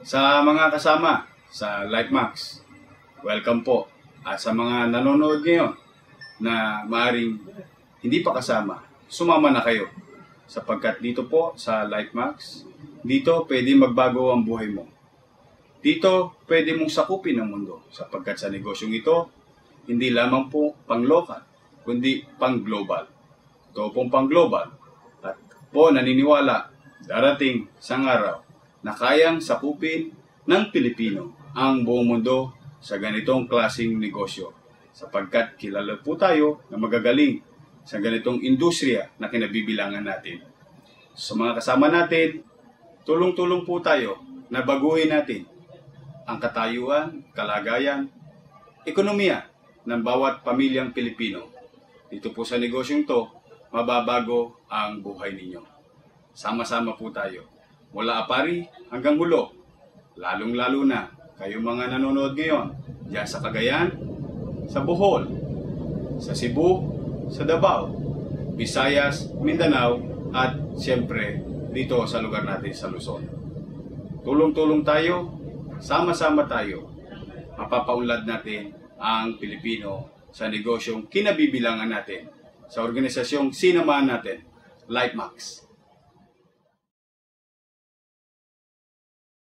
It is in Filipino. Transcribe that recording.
Sa mga kasama sa LifeMax, welcome po. At sa mga nanonood ngayon na maaring hindi pa kasama, sumama na kayo. Sapagkat dito po sa LifeMax, dito pwede magbago ang buhay mo. Dito pwede mong sakupin ang mundo. Sapagkat sa negosyong ito, hindi lamang po pang-local, kundi pang-global. Ito pong pang-global. At po naniniwala, darating sang araw na kayang sakupin ng Pilipino ang buong mundo sa ganitong klaseng negosyo. Sapagkat kilala po tayo na magagaling sa ganitong industriya na kinabibilangan natin. Sa mga kasama natin, tulong-tulong po tayo na baguhin natin ang katayuan, kalagayan, ekonomiya ng bawat pamilyang Pilipino. Dito po sa negosyong to, mababago ang buhay ninyo. Sama-sama po tayo. Mula Apari hanggang Hulo, lalong-lalo na kayo mga nanonood ngayon, diyan sa Cagayan, sa Bohol, sa Cebu, sa Davao, Visayas, Mindanao, at siyempre dito sa lugar natin sa Luzon. Tulong-tulong tayo, sama-sama tayo, mapapaunlad natin ang Pilipino sa negosyong kinabibilangan natin, sa organisasyong sinamahan natin, LifeMax.